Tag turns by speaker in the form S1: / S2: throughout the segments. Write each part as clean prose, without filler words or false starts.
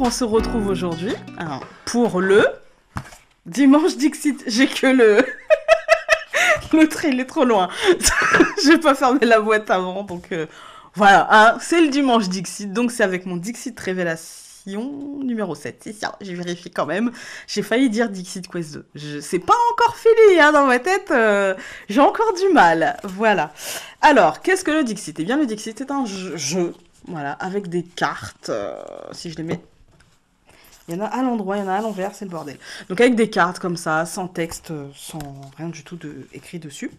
S1: on se retrouve aujourd'hui pour le Dimanche Dixit. J'ai que le... L'autre, il est trop loin. J'ai pas fermé la boîte avant, donc voilà. Hein, c'est le Dimanche Dixit, donc c'est avec mon Dixit Révélation numéro 7. C'est ça, j'ai vérifié quand même. J'ai failli dire Dixit Quest 2. C'est pas encore fini hein, dans ma tête. J'ai encore du mal. Voilà. Alors, qu'est-ce que le Dixit? Eh bien, le Dixit est un jeu, voilà, avec des cartes. Si je les mets... Il y en a à l'endroit, il y en a à l'envers, c'est le bordel. Donc avec des cartes comme ça, sans texte, sans rien du tout écrit dessus.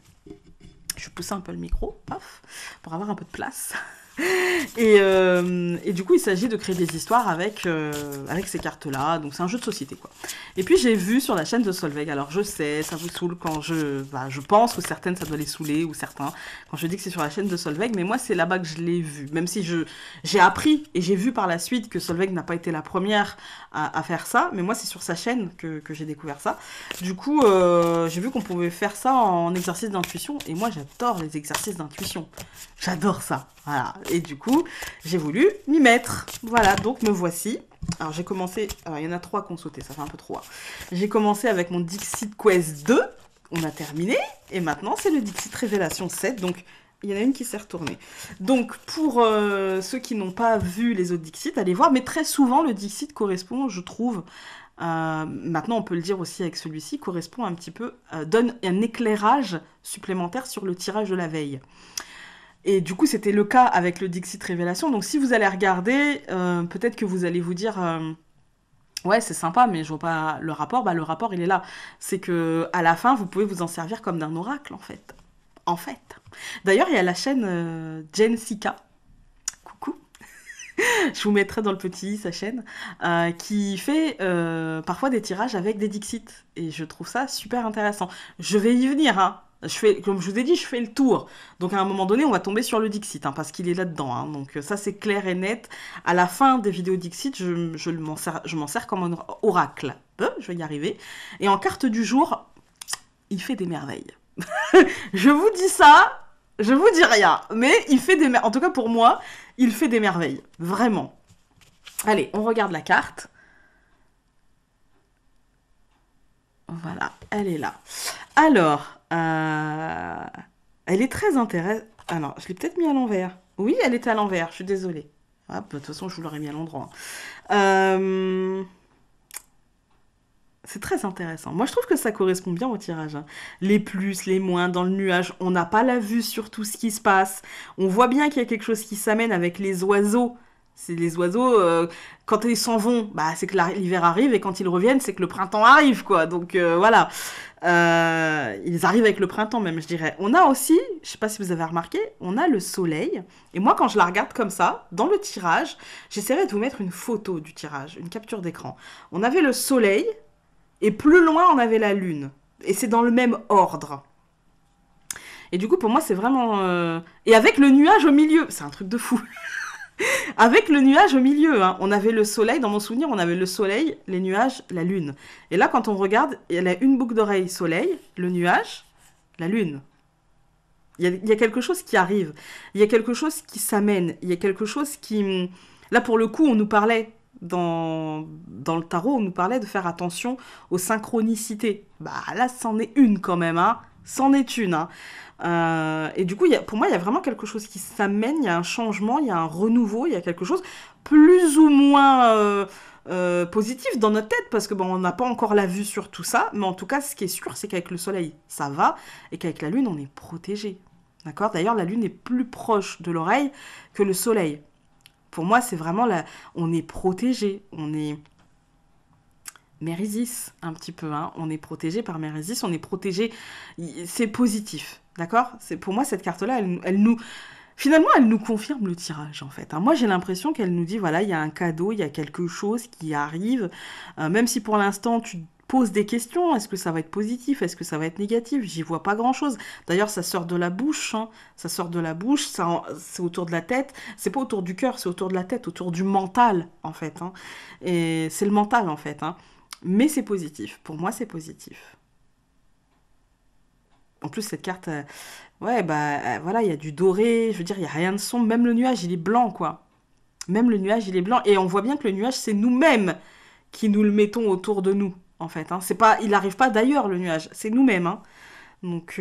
S1: Je pousse un peu le micro, paf, pour avoir un peu de place. Et du coup, il s'agit de créer des histoires avec ces cartes-là. Donc c'est un jeu de société, quoi. Et puis j'ai vu sur la chaîne de Solveig, alors je sais, ça vous saoule quand je pense que certaines, ça doit les saouler, ou certains, quand je dis que c'est sur la chaîne de Solveig, mais moi c'est là-bas que je l'ai vu. Même si j'ai appris et j'ai vu par la suite que Solveig n'a pas été la première à faire ça, mais moi c'est sur sa chaîne que j'ai découvert ça. Du coup, j'ai vu qu'on pouvait faire ça en exercice d'intuition, et moi j'adore les exercices d'intuition. J'adore ça, voilà. Et du coup, j'ai voulu m'y mettre. Voilà, donc me voici. Alors j'ai commencé, alors il y en a 3 qui ont sauté, ça fait un peu trop. Hein. J'ai commencé avec mon Dixit Quest 2, on a terminé, et maintenant c'est le Dixit Révélation 7, donc il y en a une qui s'est retournée. Donc pour ceux qui n'ont pas vu les autres Dixit, allez voir, mais très souvent le Dixit correspond, je trouve, maintenant on peut le dire aussi avec celui-ci, correspond un petit peu, donne un éclairage supplémentaire sur le tirage de la veille. Et du coup, c'était le cas avec le Dixit Révélation. Donc, si vous allez regarder, peut-être que vous allez vous dire ouais, c'est sympa, mais je vois pas le rapport. Bah, le rapport, il est là. C'est que à la fin, vous pouvez vous en servir comme d'un oracle, en fait. En fait. D'ailleurs, il y a la chaîne Jensika. Coucou. Je vous mettrai dans le petit sa chaîne, qui fait parfois des tirages avec des Dixit. Et je trouve ça super intéressant. Je vais y venir, hein. Comme je vous ai dit, je fais le tour. Donc à un moment donné, on va tomber sur le Dixit, hein, parce qu'il est là-dedans. Hein. Donc ça, c'est clair et net. À la fin des vidéos Dixit, je m'en sers comme un oracle. Je vais y arriver. Et en carte du jour, il fait des merveilles. Je vous dis ça, je vous dis rien. Mais il fait des merveilles. En tout cas, pour moi, il fait des merveilles. Vraiment. Allez, on regarde la carte. Voilà, elle est là. Alors... elle est très intéressante. Alors, je l'ai peut-être mis à l'envers. Oui, elle était à l'envers, je suis désolée. Ah, de toute façon, je vous l'aurais mis à l'endroit. C'est très intéressant. Moi, je trouve que ça correspond bien au tirage. Hein. Les plus, les moins, dans le nuage. On n'a pas la vue sur tout ce qui se passe. On voit bien qu'il y a quelque chose qui s'amène avec les oiseaux. C'est les oiseaux, quand ils s'en vont, bah, c'est que l'hiver arrive, et quand ils reviennent, c'est que le printemps arrive, quoi. Donc voilà. Ils arrivent avec le printemps même, je dirais. On a aussi, je sais pas si vous avez remarqué, on a le soleil. Et moi, quand je la regarde comme ça, dans le tirage, j'essaierai de vous mettre une photo du tirage, une capture d'écran. On avait le soleil, et plus loin, on avait la lune. Et c'est dans le même ordre. Et du coup, pour moi, c'est vraiment... Et avec le nuage au milieu, c'est un truc de fou. Avec le nuage au milieu, hein. On avait le soleil, dans mon souvenir, on avait le soleil, les nuages, la lune. Et là, quand on regarde, il y a une boucle d'oreille soleil, le nuage, la lune. Il y a quelque chose qui arrive, il y a quelque chose qui s'amène, il y a quelque chose qui... Là, pour le coup, on nous parlait, dans le tarot, on nous parlait de faire attention aux synchronicités. Bah là, c'en est une quand même, hein. C'en est une, hein. Et du coup, pour moi, il y a vraiment quelque chose qui s'amène, il y a un changement, il y a un renouveau, il y a quelque chose plus ou moins positif dans notre tête, parce que bon, on n'a pas encore la vue sur tout ça, mais en tout cas, ce qui est sûr, c'est qu'avec le soleil, ça va, et qu'avec la lune, on est protégé. D'accord ? D'ailleurs, la lune est plus proche de l'oreille que le soleil. Pour moi, c'est vraiment on est protégé, on est... Mérisis, un petit peu, hein. On est protégé par Mérisis, on est protégé, c'est positif, d'accord ? Pour moi, cette carte-là, elle nous... Finalement, elle nous confirme le tirage, en fait. Hein. Moi, j'ai l'impression qu'elle nous dit, voilà, il y a un cadeau, il y a quelque chose qui arrive, même si pour l'instant, tu te poses des questions, est-ce que ça va être positif, est-ce que ça va être négatif ? J'y vois pas grand-chose. D'ailleurs, ça sort de la bouche, hein. Ça sort de la bouche, c'est autour de la tête, c'est pas autour du cœur, c'est autour de la tête, autour du mental, en fait. Hein. Et c'est le mental, en fait, hein. Mais c'est positif. Pour moi, c'est positif. En plus, cette carte, ouais, bah, voilà, il y a du doré. Je veux dire, il n'y a rien de sombre. Même le nuage, il est blanc, quoi. Même le nuage, il est blanc. Et on voit bien que le nuage, c'est nous-mêmes qui nous le mettons autour de nous, en fait. Hein. C'est pas, il n'arrive pas d'ailleurs, le nuage. C'est nous-mêmes. Hein. Donc,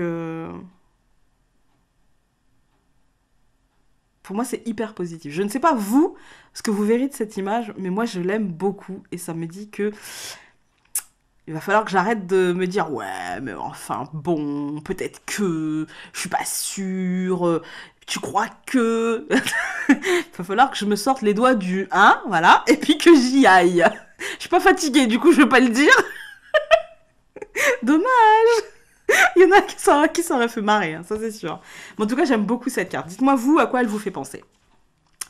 S1: pour moi, c'est hyper positif. Je ne sais pas vous, ce que vous verrez de cette image, mais moi, je l'aime beaucoup. Et ça me dit que il va falloir que j'arrête de me dire ouais, mais enfin, bon, peut-être que, je suis pas sûre, tu crois que... Il va falloir que je me sorte les doigts du 1, voilà, et puis que j'y aille. Je suis pas fatiguée, du coup, je vais pas le dire. Dommage. Il y en a qui s'auraient fait marrer, hein, ça c'est sûr. Mais en tout cas, j'aime beaucoup cette carte. Dites-moi, vous, à quoi elle vous fait penser.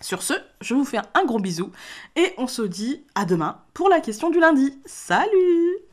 S1: Sur ce, je vous fais un gros bisou, et on se dit à demain pour la question du lundi. Salut!